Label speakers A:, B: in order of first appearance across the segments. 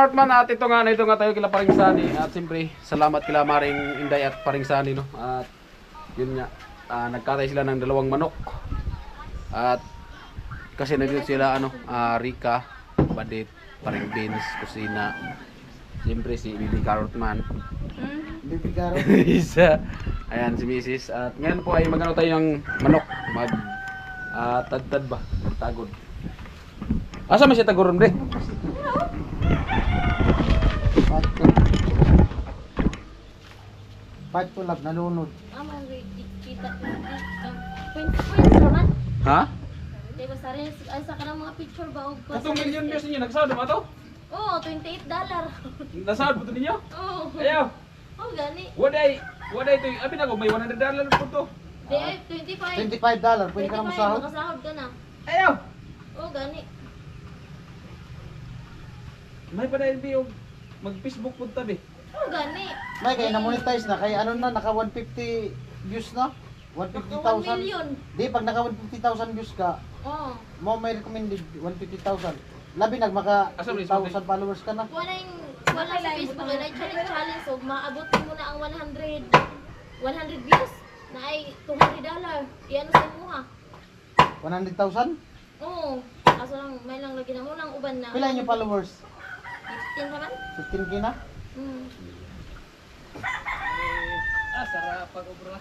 A: Cartman at ito nga tayo kila Paring Sani at siyempre salamat kila Maring Inday at Paring Sani no. At yun nga nagkatay sila ng 2 manok. At kasi nandito sila Rika, Badit, Paring Beans, Kusina. Siyempre si Bibi Cartman.
B: Bibi Cartman.
A: Isa. Ayan si Mrs. At ngayon po ay magano tayo ng manok. Tad-tad ba? Tagod. Asa man siya tagoron bre?
B: Fight to love, nalunod.
C: Kita. Points naman.
A: Ha?
C: Di ba sari sa kanang mga picture ba og
A: Katong milyon views ninyo nagsahod ba to?
C: Oo, $28.
A: Nasahod po to ninyo?
C: Oo.
A: Ayaw.
C: Oh, gani.
A: Waday to. Abi na ko may $100 po to.
C: Di ay 25.
B: $25, pwede ka na masahod.
C: Makasahod ka na.
A: Ayaw.
C: Oh, gani.
A: May pa dahil biyo mag-Facebook po tabi.
C: Oh, gani.
B: May kaya na-monetize na, kaya ano na, naka 150 views na?
C: Naka 1
B: 150,000.
C: million.
B: Di, pag naka 150,000 views ka,
C: Oh.
B: mo may recommended 150,000. Labi nagmaka
A: Asa mo
B: 2,000 followers ka na.
C: Wala sa Facebook na challenge so maabot mo na ang 100 views na ay $200. Iyan sa mo ha.
B: 100,000?
C: Oo. Kaso lang may lang lagi na mo nang uban na.
B: Pila yung followers?
C: 15 naman.
B: 15k na?
A: Sarap pag-obra.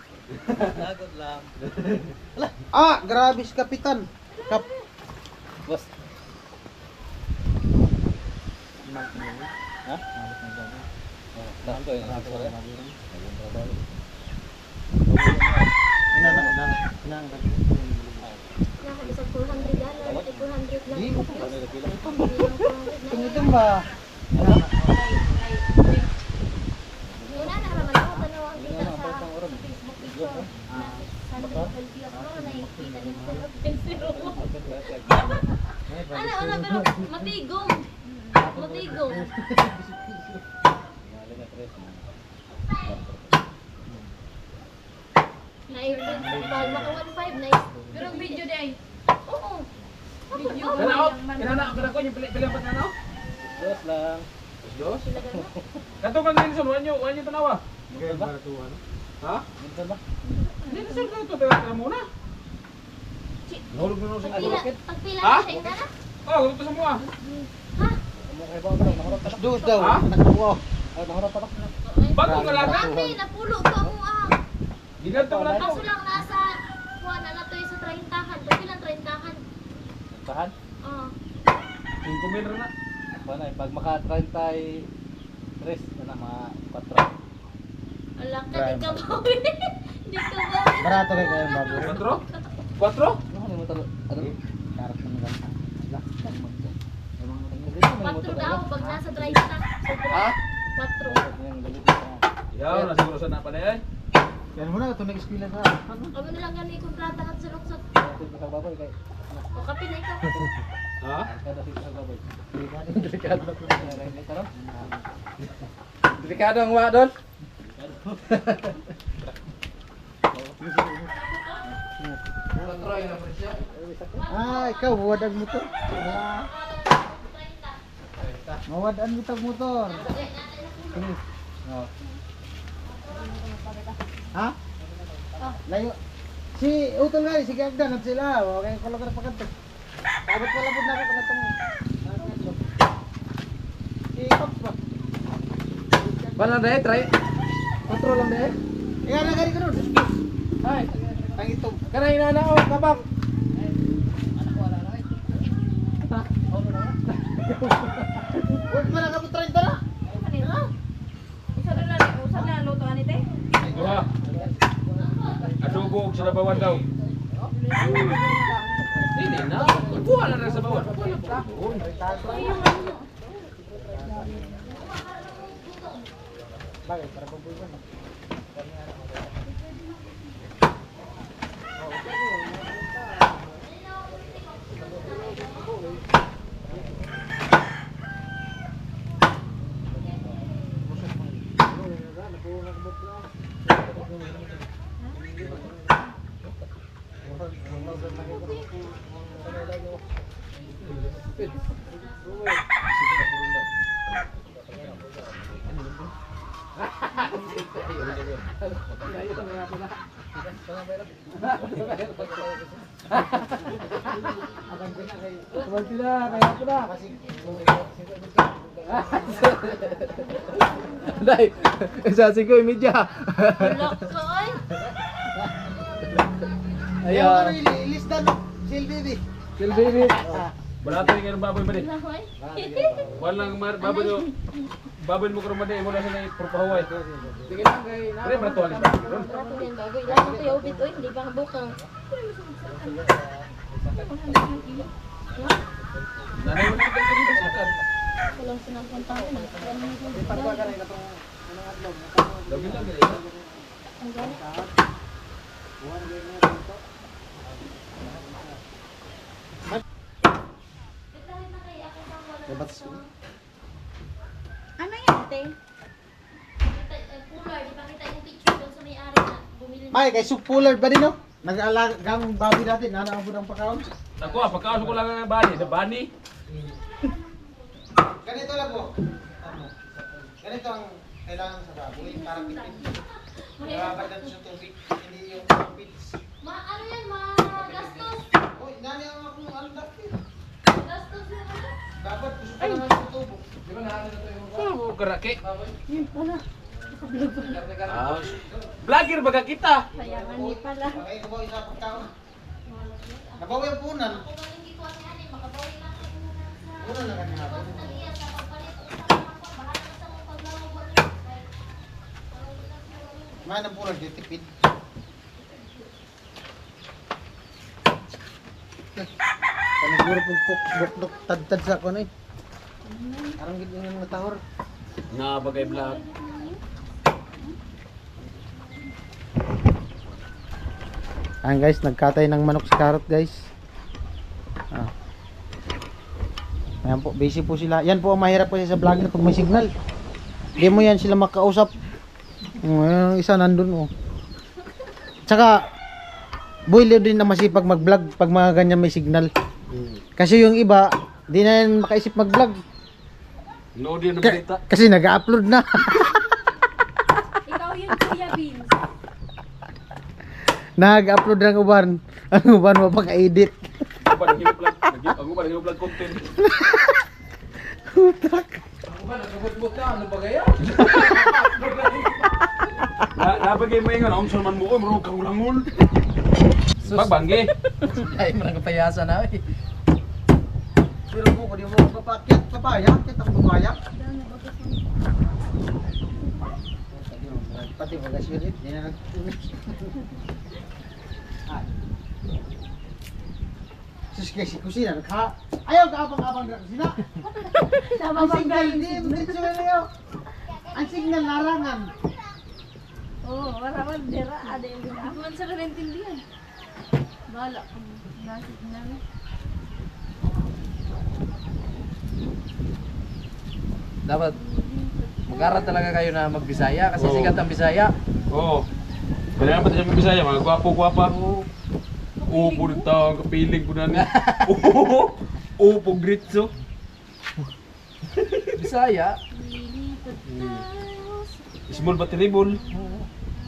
A: Lagod lang.
B: Grabe si Kapitan.
A: Boss. Ha?
C: Nakalisag $400. $400 lang.
B: Di,
C: Hindi lang 400 na.
B: Tingin ba?
C: Una na naman ako tanong kita sa Facebook picture. Sunday healthy ako na nakikita niyo sa pensiro mo. Ano pero matigom. Matigom. Na-irrid pag maka 1.5 na
D: Pero ang video day.
C: oo.
D: Video
C: Oo.
D: ba?
A: Kinana ko yung pili pa na Dos lang. Dos?
C: Sila ganun.
A: Kato kan Nelson, wanyo tanawa. Ha? Hindi na sir ko to muna. Nahulog na sa
C: Pagpila
A: Ha?
C: siya yung dala?
A: Oh, gusto sa mga.
C: Ha?
B: Dos daw.
A: Ha?
B: Nakakuha.
A: Bago nga lang.
C: Grabe, napulo to mo ah.
A: Gigat to na to.
C: Kaso lang nasa kuha na to yung sa 30-han. Ba't ilang 30-han?
E: Tahan?
C: Oo.
A: 5 mil na.
E: Panay, pag maka 33, na mga 4.
C: Ala ka, di ka bawi. Di ka bawi.
B: Barato kayo kayo bago.
A: 4? 4?
E: Ano mo talo? Ano?
B: Karap naman lang.
C: Patro daw, pag nasa 30.
A: Ha?
C: Patro.
A: Yaw, na siguro sa na pa na yan.
B: Yan muna, ito nag-eskwila na.
C: Kami na lang gani kontrata ka sa luksot. O kapin na ikaw.
A: Ha?
E: Delikado ang wa doon.
B: Ikaw, wadag motor. Mawadaan mo tag motor. Ha? Layo. Si Utol nga, si Gagdan at sila. Okay, kalau ka na pakanto. Abot wala po na ako na itong... Si Pops ba?
E: Paano dahil? Try? Control lang dahil?
B: Kaya nagari ka nun.
E: Ay,
B: Ang itong.
E: kanay na o, kabang.
B: Huwag pa na ka po 30 na.
D: Usa na luto ani te.
A: Wah. Adobo og sa bawan daw. Hindi na. Buha na sa bawan.
B: Bagay, para pabuhay na.
E: Tumal sila, kaya ko na. Dai, sa 5:30.
C: Lock ko ay.
B: Ayaw
E: Ayan.
B: ano ilista no. Silbibi.
E: Silbibi.
A: Balato yung baboy ba din?
C: Nahoy.
A: Walang baboy nyo. Baboy mo karoon ba din? Wala sila ipropahawa eh.
E: Sige lang kay
A: Pre, bratualis ba?
C: Rato din baboy. Lang ko yung ubit oy, hindi pa bukang.
A: Nanay mo na yung ganito sa sukat.
C: Walang sinapuntahan na.
B: Ipagawa ka rin itong anong adlog.
A: Lagi lang eh.
C: Ang gani.
B: Buwan na ganyan dito.
D: Ano yan, ate?
C: Cooler, di pa kita yung picture doon sa may-ari na bumili.
B: May kay supular ba din no? Nag-alagang babi natin, nanaabot ang pagkaon.
A: Ako pagkaso ko lang ang bani. The bani.
B: Ganito lang po. Ganito ang kailangan sa baboy para pitin. Nababagdan sa tubig, hindi yung pids.
C: Ano yan, gastos.
B: Uy, nani ang akong andak eh.
C: Gastos yan.
B: Dapat gusto ko naman sa tubo.
A: Oh, karake. Vlogger baga kita.
D: Sayangan ni pala.
B: Okay, kubaw isa pagkaon. Nabawi ang punan.
C: Kung anong gikuha ni Ani, makabawi lang kayo muna sa...
B: Punan na kanina.
C: Tapos nag-iya sa pagpalit o sa mga bahala na sa mga paglawag niya.
B: May nang punan dito tipid. Paniguro pong bukdok tad-tad sa ako na eh. Arang gid yung natahor.
A: Nga bagay vlog.
B: Ayan guys, nagkatay ng manok si Carrot guys. Ayan po, busy po sila. Yan po ang mahirap kasi sa vlogger pag may signal. Hindi mo yan sila makausap. Yung isa nandun oh. Tsaka, buwilo din na masipag mag-vlog pag mga ganyan may signal. Kasi yung iba, di na yan makaisip mag-vlog.
A: Nood yan ang balita.
B: Kasi nag-upload na.
D: Ikaw yun, Kuya Beans.
B: Nag-upload ng uban. Ang uban mapaka-edit.
A: Ang uban ang hinop lang content.
E: Ako ba nagabot na ano ba kaya?
A: Nabagay mo yung ano, man mo ko, marunong kang ulangol. Pagbangge.
E: Ay, marang kapayasa na eh.
B: Pero mo ko di mo papakyat papaya, kita ko papaya. Pati mo gas unit, di na nagtunis. Sus guys, si kusina nagha. Ayaw ka abang-abang na kusina. Ang signal di diretso na niyo. Ang signal larangan.
D: Oo, wala dira. Ada yung dira. Ako man sa karintindihan. Bahala ko. Nasip namin.
E: Dapat mag-aral talaga kayo na magbisaya kasi
A: Oo.
E: sikat ang Bisaya.
A: Oo. Kaya naman tayo Bisaya, mga gwapo-gwapa. Upo ng tao, kapiling po na niya. Upo gritso.
E: Bisaya.
A: Small but terrible.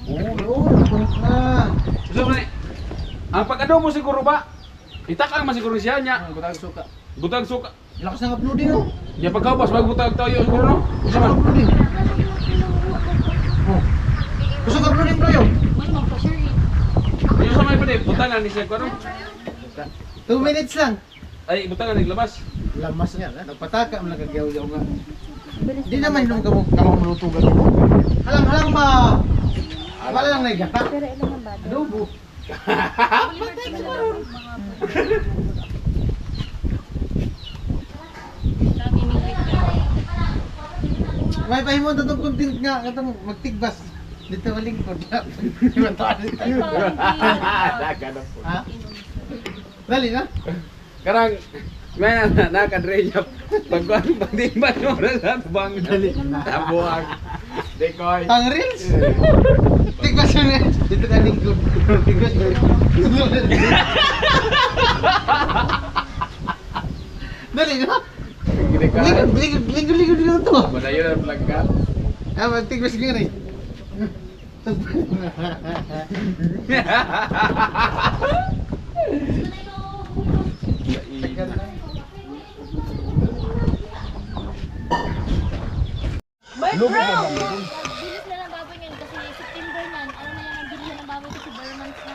B: Oo, kunik na.
A: So, ang pag-ano mo siguro ba? Itakang man siguro siya niya.
E: Ang gutang suka.
A: Butang suka.
B: Lakas ng uploading oh.
A: Ya pagkapas, magbutang tayo siguro no? Isa man.
B: Uploading. Oh. Gusto ka uploading bro yun?
C: May magpa-share eh.
A: Yung sa may pwede, butangan ni siya ko ano?
B: 2 minutes lang.
A: Ay, butangan naglabas.
B: Lamas nga, nagpataka mo nagagaw-gaw nga. Hindi naman hinong kamang malutugan mo. Halang-halang ba? Wala lang naigata.
D: Pero ilan ang bata?
B: Adobo.
C: Lagi may
B: May pahimo na itong content nga, itong magtigbas. Dito waling ko. Di ba tayo dito?
A: Daga na po.
B: Ha? Dali na?
A: Karang, may nakadre niya. Pagdimba nyo na sa bang.
B: Dali na.
A: Tabuang. Dekoy.
B: Ang reels? Tigbas yun eh. Dito ka lingkod. Tigbas yun. Dali na?
A: gini ka.
B: Ligo to.
A: Madayo na vlog ka.
B: Ah, magtigwas nga rin.
C: Bilis na ng baboy ngayon kasi September nan. Ano na yan ang bilihan ng baboy kasi bare months na.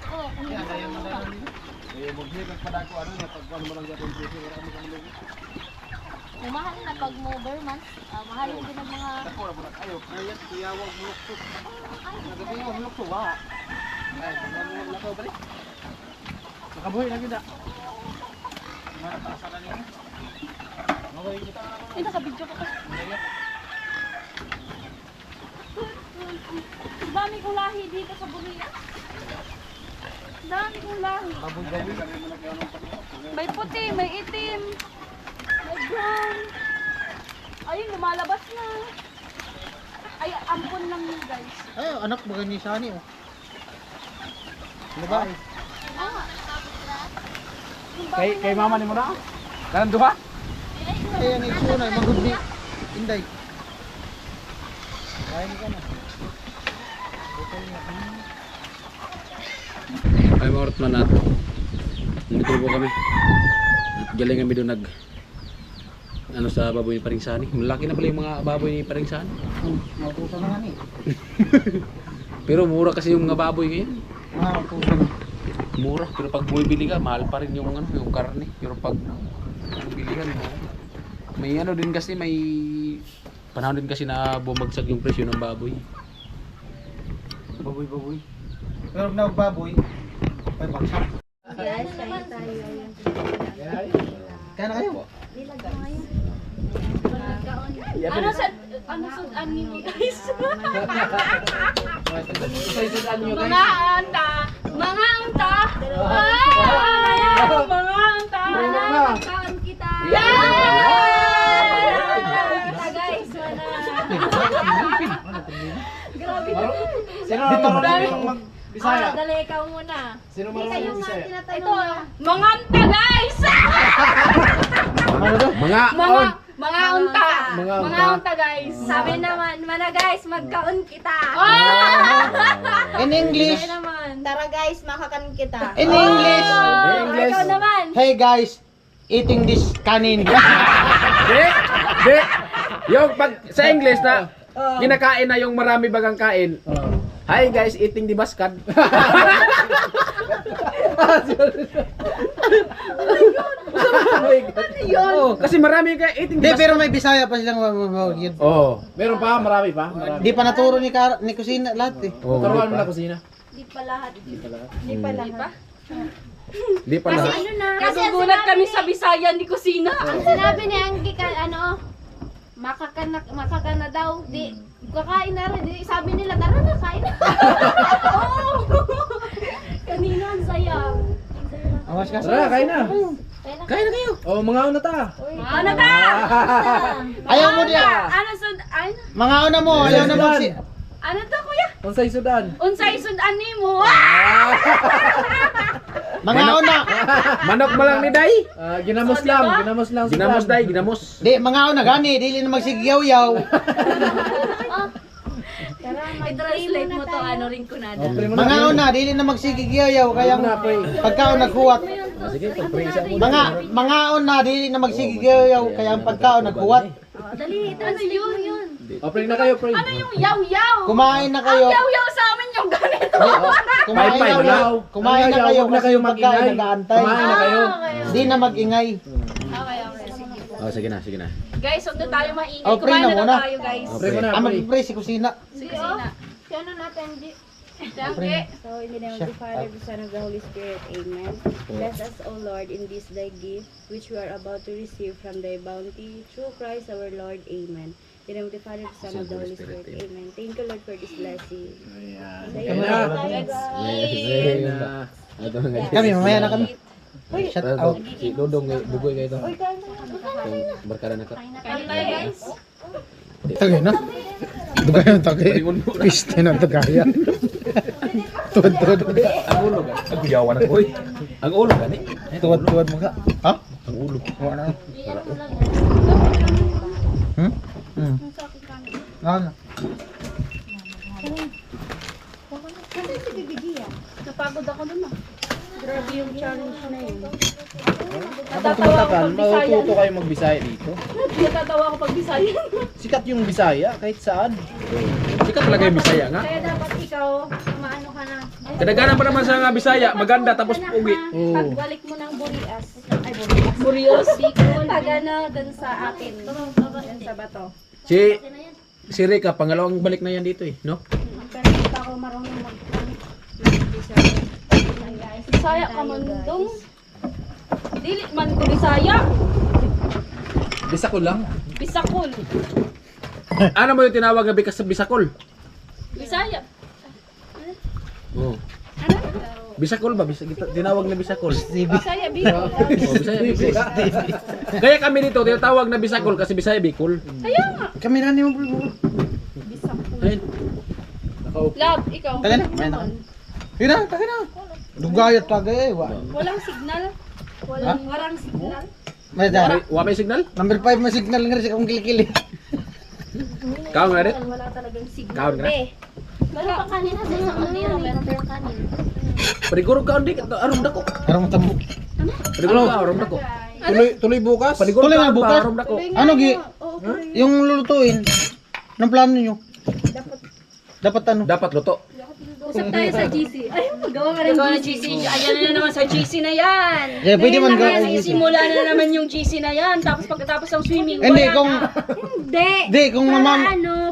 C: Oh, kung hindi pa. Kung mahal na pag mo bare months, mahal din ang mga...
A: Nakabuhay lagi na.
C: Ay, nakabidyo ko kasi. Dami kong lahi dito sa Bulia. Dami kong lahi. May puti, may itim, may brown. Ayun, lumalabas na. Ay, ampon lang yun, guys.
B: Ay, anak ba ganyan siya ni oh. Ano ba?
A: Kay mama ni mo na. Kanan duha.
B: Ay, ang itsuna, magudbi. Inday. Kain ka na.
A: Ay mga orot man natin. Nandito po kami. Galing kami doon ano sa baboy ni Paring Sani. Malaki na pala yung mga baboy ni Paring Sani.
B: Mapusa na nga ni.
A: Pero mura kasi yung mga baboy ngayon.
B: Mapusa na.
A: Mura, pero pag bumibili ka, mahal pa rin yung ano, yung karne. Pero pag bilihan mo, may ano din kasi, may panahon din kasi na bumagsak yung presyo ng baboy.
B: Baboy. Pero na baboy, ay baksak.
D: Guys, kain tayo.
B: Kaya na kayo?
C: Ano sudan ninyo, guys? Mga anta. Mga anta. Mga anta. Magkaan kita. Kita, guys. Grabe na.
E: Sino marunong mag-Bisaya?
C: Dali, ikaw muna.
E: Sino marunong mag-Bisaya?
C: Ito, mga anta, guys! Mga unta. Mga unta, guys. Sabi naman, mana guys, magkaon kita.
B: In English.
C: Sabi naman.
D: Tara guys, makakan kita.
B: In English.
C: Ikaw naman.
B: Hey guys, eating this kanin.
A: Di! Yung pag sa English na, kinakain na yung marami bagang kain. Hi guys, eating the baskad. Oh, kasi marami ka eating
B: Hindi,
A: the
B: pero may Bisaya pa silang yun.
A: Oh.
E: Meron pa, marami pa. Marami.
B: Di pa naturo ni Kusina lahat eh.
A: Oh,
E: Turuan mo na kusina.
C: Di pa lahat.
A: Di pa
C: Kasi
A: lahat.
C: ano na.
D: Nagugulat kami sa Bisaya ni Kusina.
C: Ang sinabi ni Anggi ka, ano, makaka na daw. Di, kakain na rin. Di, sabi nila, tara na, kain na. Oh! Kanina ang saya.
B: Awas ka.
E: Tara, kain na.
A: Kain na kayo.
E: Oh, mga una ta.
C: Ano ta?
B: Ayaw mo diya.
D: Ano sud ano?
B: Mga una mo, ayaw na mo si...
D: Ano to kuya?
E: Unsay sudan?
D: Unsay sudan nimo?
B: Mga una.
A: Manok mo lang ni Day.
E: Ginamos lang, ginamos lang.
A: Ginamos Day, ginamos.
B: Di, mga una gani, dili na magsigiyaw-yaw.
D: I-translate mo to ano rin kunada.
B: Mga una, dili na magsigiyaw-yaw. Kaya pagkaon naghuwat.
A: Sige, pag-praise mo.
B: Mga una, dili na magsigiyaw-yaw. Kaya ang pagkaon naghuwat.
C: Dali,
D: Ano yun?
E: Oh, pray na kayo, pray.
D: Ano yung yaw-yaw?
B: Kumain na kayo.
D: Yaw-yaw sa amin yung ganito.
B: Kumain
A: Bye-bye,
B: na
A: wala.
B: kayo. Kumain na kayo.
E: Huwag na kayo
B: Kasi pagkain
E: mag-ingay.
B: nag-aantay.
E: Kumain na kayo.
B: Di na mag-ingay.
D: Okay, sige.
A: Oh, sige na, sige na.
D: Guys, huwag na tayo maingay.
B: Oh, pray
D: Kumain
B: na
D: na
B: muna.
D: daw tayo, guys.
E: Pray mo na,
B: Ah,
E: pray.
B: mag-pray si Kusina.
D: Sige, oh.
C: Si ano natin, di.
D: Siyempre.
F: So, in the name of the Father, the Son, of the Holy Spirit, Amen. Bless us, O Lord, in this thy gift, which we are about to receive from thy bounty, through Christ our Lord, Amen. In the name of the Father, the Son, of the Holy Spirit, Amen. Thank you, Lord, for this blessing.
E: Ayan.
F: Sa iyo
E: Ayan
F: na
E: na.
F: tayo, guys.
A: Ayan na. Ito nga.
B: Kami, mamaya na kami. Shout out.
A: Si Dodong, bugoy kayo ito.
F: Uy, kain na.
A: Barkada na ka.
D: Kain tayo, guys.
B: Tagay na. Tagay na tagay. Piste na tagayan. Tuwad-tuwad mo ka.
A: Ang ulo gani. Ang kuyawan ako eh. Ang ulo gani.
B: Tuwad-tuwad mo ka. Ha?
A: Ang ulo.
B: Wala na. Hmm? Hmm. Ano?
D: Napagod ako dun ah.
F: Grabe yung challenge na yun.
E: Habang tumatagal, matututo kayo magbisaya dito.
D: Natatawa ako pag Bisaya.
E: Sikat yung Bisaya kahit saan.
A: Sikat talaga yung Bisaya nga.
C: Kaya dapat ikaw, maano ka na.
A: Kadaghanan pa naman sa nga Bisaya, maganda tapos ugi.
C: Pagbalik mo ng Burias. Ay, Burias.
D: Burios.
C: Bicol, pag ano, dun sa akin. Dun sa bato.
A: Si Rika, pangalawang balik na yan dito eh, no?
C: Pero hindi pa ako marunong
D: Bisaya ka man dong. Dili man ko Bisaya.
E: Bisa ko lang.
D: Bisakol.
A: Ano mo yung tinawag na bikas sa Bisakol?
D: Bisaya.
A: Oo. Bisakol ba? Tinawag na Bisakol.
D: Bisaya Bicol.
A: Oh, Bisaya Bicol. Kaya kami dito tinatawag na Bisakol kasi Bisaya Bicol.
D: Kaya nga.
B: Kamera niyo bro.
A: Ayun.
D: Love, ikaw.
B: Taga na. May na. Yun na, taga na. Dugayat tagay.
D: Walang signal. Walang signal.
B: May da.
A: Wa may signal?
B: Number 5 may signal nga sa akong kilikili.
A: Kaon nga rin?
D: Wala talagang signal.
A: Kaon nga?
C: Meron pa kanina sa isang kanina, meron pa yung kanina.
A: Paniguro kaon di. Arom dako.
B: Arang tamo.
A: Paniguro ka, arom dako.
E: Tuloy bukas.
A: Paniguro
B: Tuloy nga
A: ka,
B: bukas.
A: arom dako.
B: Ano gi? Yung lulutuin. Anong plano niyo? Dapat ano?
A: Dapat luto.
D: Usap tayo sa GC. Ay, magawa ka ng GC. Ayan na naman sa GC na yan.
B: Yeah, pwede man
D: Kaya
B: ga.
D: simula na naman yung GC na yan. Tapos pagkatapos ng swimming,
B: Hindi
D: wala
B: kung
D: na.
B: Hindi kung mama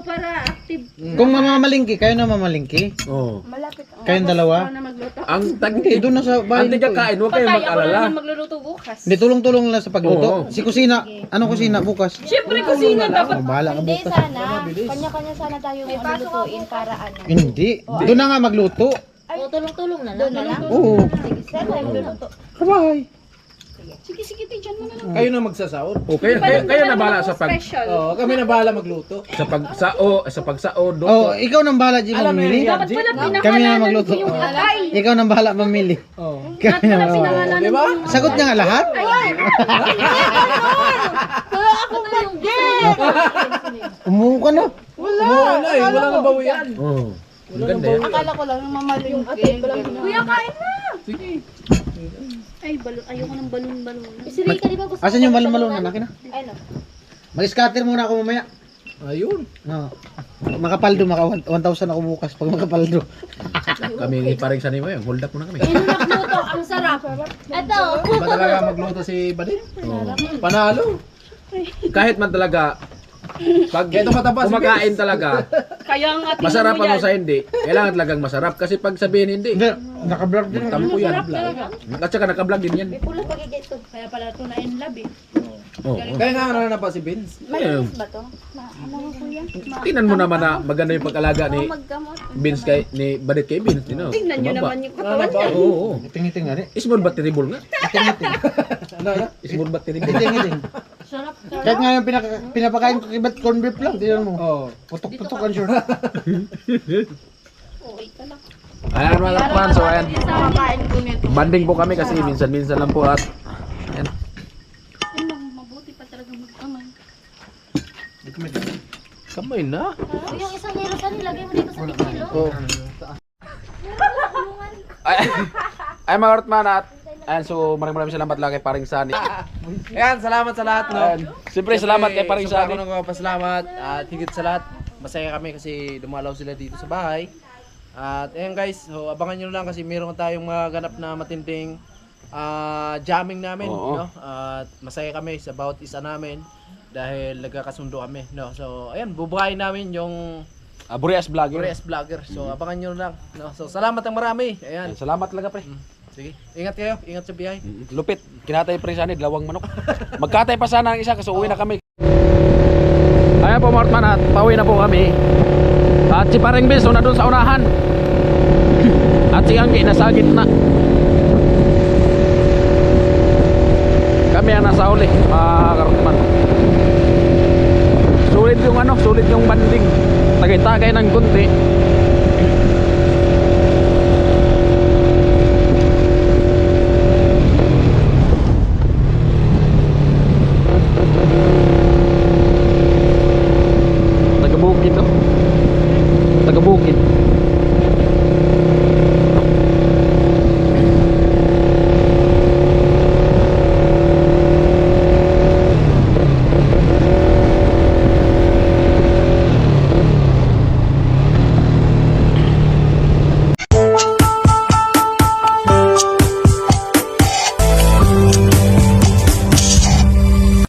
C: Para active.
B: kung mamamalingki, kayo na mamalingki.
A: Oo.
C: Malapit ako.
B: Kayong dalawa.
C: Na magluto.
A: Ang
B: Hindi,
A: tagti
B: doon na sa bahay.
A: ang tiga kain, huwag kayong
D: Patay, ako na
A: mag-alala.
D: naman magluluto bukas.
B: Hindi, tulong-tulong lang sa pagluto.
A: Oo.
B: Si kusina, anong kusina bukas?
D: Siyempre kusina dapat.
B: Oh, bahala ka
C: Hindi
B: bukas.
C: sana. Kanya-kanya sana tayo maglulutuin para ano.
B: Hindi. Doon na nga magluto.
C: O tulong-tulong na lang. Doon na lang.
B: Oo.
C: Sige, sir, tayo magluluto.
B: Sabay.
D: Sige, sige, tiyan mo na lang.
E: Kayo na magsasahod.
A: O kayo na bahala sa pag
D: Special.
E: Oo, kami na bahala magluto.
A: sa pagsao do.
B: Oh, ikaw nang bahala di
E: Alam mo
B: mamili.
E: yan,
D: Dapat pala
B: Kami na
D: pinangalanan
B: magluto.
D: ko yung atay.
B: Ikaw nang bahala mamili.
E: Oo.
B: Kami na.
D: Dapat pinangalanan
E: Di
D: ko
E: ba?
D: yung
B: Sagot niya nga lahat. Umuha ka na.
E: Wala na eh, wala nang bawian.
A: Oo. Ang ganda yan.
C: Akala ko lang mamali yung ate.
D: Kuya, kain na.
E: Sige.
D: Ay, ayoko ng balon-balon.
C: Si Rika, di ba gusto
B: Asan yung malong-malong na nakin na?
C: Ano?
B: Mag-scatter muna ako mamaya.
E: Ayun.
B: No. Makapaldo, maka 1,000 ako bukas pag makapaldo.
A: Kami parang sanay mo yan. Hold up muna kami.
C: Yung nagluto, ang sarap. Ito.
E: Ba talaga magluto si Badin? Panalo.
A: Kahit man talaga pag
E: Ito mataba si
A: kumakain talaga,
D: Kaya nga tingnan
A: masarap
D: mo
A: ano
D: yan.
A: sa hindi. Kailangan talagang masarap kasi pag sabihin hindi,
B: Hindi, naka-vlog din.
A: tampo yan.
D: Talaga.
A: At saka naka-vlog din yan.
C: May pula pagigit to.
D: Kaya pala ito na in love eh.
A: Oo.
E: Kaya nga ano na pa si Vince.
C: Malinis ba to? Ano mo kuya?
A: Tingnan mo naman na maganda yung pag-alaga ni
C: Maggamot.
A: Vince kay ni Badit kay Vince, you know.
D: Tingnan nyo
A: Tumaba.
D: naman yung katawan niya.
A: Oo. Oo.
B: Iting-iting nga rin.
A: Small but terrible nga.
B: Iting-iting.
E: Ano?
A: Small but terrible.
B: Iting-iting.
C: Sarap.
B: Kahit nga yung pinapakain ko kibat corn beef lang, tingnan mo.
E: Oo.
B: Putok-putok ang sure.
A: Ayan mga kapwan, so ayan.
C: Sa kakain ko nito.
A: Banding po kami kasi minsan-minsan lang po at ayan.
D: Mabuti pa talaga magkamay.
A: Kamay na.
C: Yung isang yelo pa nilagay mo dito sa kilo.
A: Oh. Ay mga Rotman at ayan, so maraming salamat lang kay Paring Sani.
E: Ayan, salamat sa lahat, no?
A: Ayan. Siyempre salamat kay Paring
E: Sobra
A: Sani.
E: ako nagpapasalamat at higit sa lahat, masaya kami kasi dumalaw sila dito sa bahay. At ayan guys, so abangan nyo lang kasi meron tayong mga ganap na matinding jamming namin,
A: Oo.
E: no? At masaya kami sa bawat isa namin dahil nagkakasundo kami, no? So ayan, bubuhayin namin yung
A: Burias Vlogger.
E: Koreas Vlogger. So abangan nyo lang, no? So salamat ang marami. Ayan.
A: Ayan, salamat talaga pre.
E: Sige, ingat kayo, ingat sa biyahe.
A: Lupit, kinatay Paring Sani, dalawang manok. Magkatay pa sana ang isa kasi uwi na kami. Ayan po mga Rotman at pauwi na po kami. At si Paring Vince na doon sa unahan. At si Anggi nasa gitna. Kami ang nasa uli, mga Rotman. Sulit yung sulit yung banding. Tagay-tagay ng kunti.